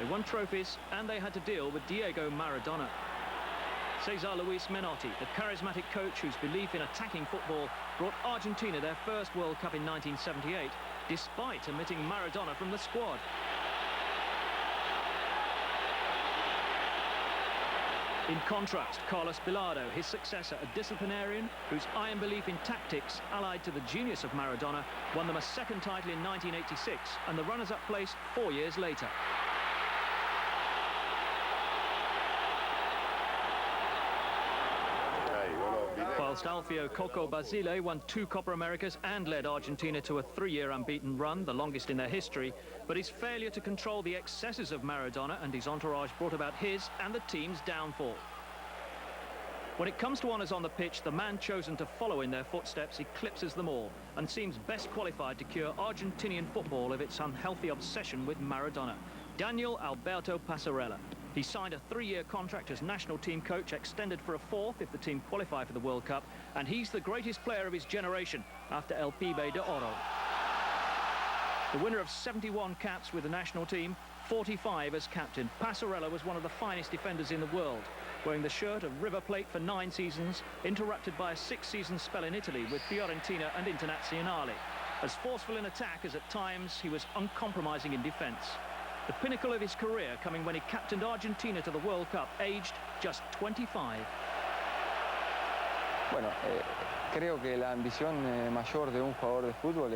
They won trophies, and they had to deal with Diego Maradona. Cesar Luis Menotti, the charismatic coach whose belief in attacking football brought Argentina their first World Cup in 1978, despite omitting Maradona from the squad. In contrast, Carlos Bilardo, his successor, a disciplinarian whose iron belief in tactics, allied to the genius of Maradona, won them a second title in 1986 and the runners-up place 4 years later. Whilst Alfio Coco Basile won 2 Copa Americas and led Argentina to a 3-year unbeaten run, the longest in their history, but his failure to control the excesses of Maradona and his entourage brought about his and the team's downfall. When it comes to honours on the pitch, the man chosen to follow in their footsteps eclipses them all and seems best qualified to cure Argentinian football of its unhealthy obsession with Maradona. Daniel Alberto Passarella. He signed a 3-year contract as national team coach, extended for a 4th if the team qualify for the World Cup, and he's the greatest player of his generation after El Pibe de Oro. The winner of 71 caps with the national team, 45 as captain, Passarella was one of the finest defenders in the world, wearing the shirt of River Plate for 9 seasons, interrupted by a 6-season spell in Italy with Fiorentina and Internazionale. As forceful in attack as at times, he was uncompromising in defence. The pinnacle of his career coming when he captained Argentina to the World Cup, aged just 25.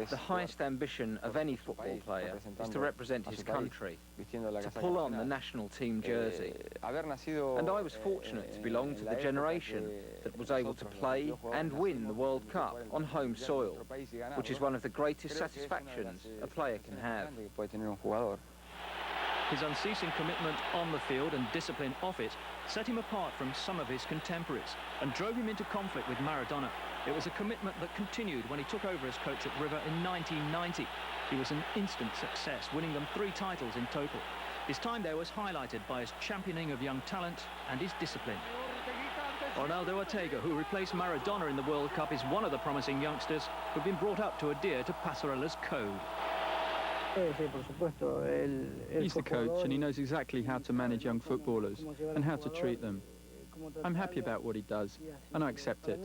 The highest ambition of any football player is to represent his country, to pull on the national team jersey. And I was fortunate to belong to the generation that was able to play and win the World Cup on home soil, which is one of the greatest satisfactions a player can have. His unceasing commitment on the field and discipline off it set him apart from some of his contemporaries and drove him into conflict with Maradona. It was a commitment that continued when he took over as coach at River in 1990. He was an instant success, winning them 3 titles in total. His time there was highlighted by his championing of young talent and his discipline. Ronaldo Ortega, who replaced Maradona in the World Cup, is one of the promising youngsters who've been brought up to adhere to Passarella's code. He's the coach and he knows exactly how to manage young footballers and how to treat them. I'm happy about what he does and I accept it.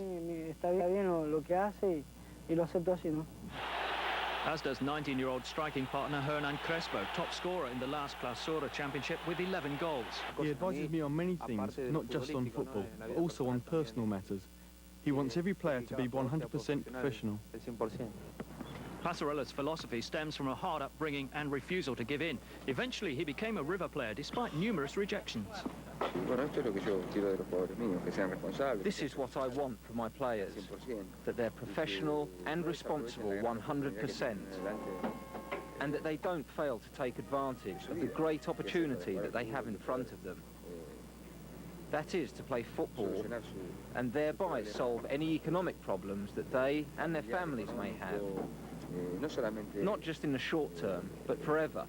As does 19-year-old striking partner Hernan Crespo, top scorer in the last Clausura Championship with 11 goals. He advises me on many things, not just on football, but also on personal matters. He wants every player to be 100% professional. Passarella's philosophy stems from a hard upbringing and refusal to give in. Eventually, he became a River player despite numerous rejections. This is what I want for my players, that they're professional and responsible 100%, and that they don't fail to take advantage of the great opportunity that they have in front of them. That is to play football and thereby solve any economic problems that they and their families may have. Not just in the short term, but forever.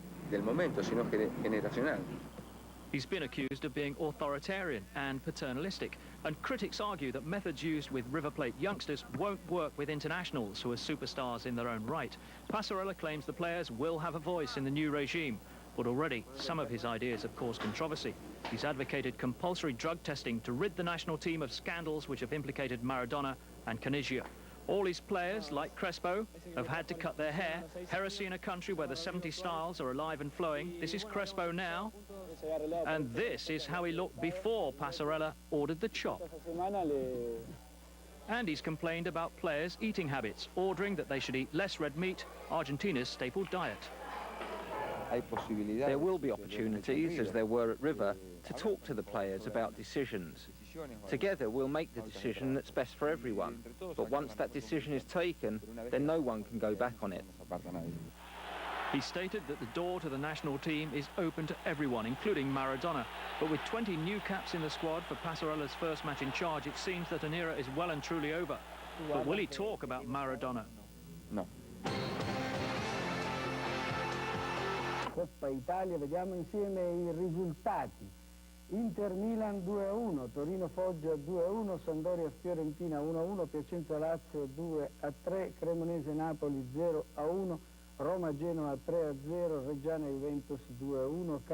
He's been accused of being authoritarian and paternalistic, and critics argue that methods used with River Plate youngsters won't work with internationals who are superstars in their own right. Passarella claims the players will have a voice in the new regime, but already some of his ideas have caused controversy. He's advocated compulsory drug testing to rid the national team of scandals which have implicated Maradona and Caniggia. All his players, like Crespo, have had to cut their hair. Heresy in a country where the 70 styles are alive and flowing. This is Crespo now, and this is how he looked before Passarella ordered the chop. And he's complained about players' eating habits, ordering that they should eat less red meat, Argentina's staple diet. There will be opportunities, as there were at River, to talk to the players about decisions. Together we'll make the decision that's best for everyone, but once that decision is taken, then no one can go back on it. He stated that the door to the national team is open to everyone, including Maradona. But with 20 new caps in the squad for Passarella's first match in charge, it seems that an era is well and truly over. But will he talk about Maradona? No. Coppa Italia, vediamo insieme I risultati. Inter-Milan 2-1, Torino-Foggia 2-1, Sampdoria-Fiorentina 1-1, Piacenza-Lazio 2-3, Cremonese-Napoli 0-1, Roma-Genoa 3-0, Reggiana-Juventus 2-1.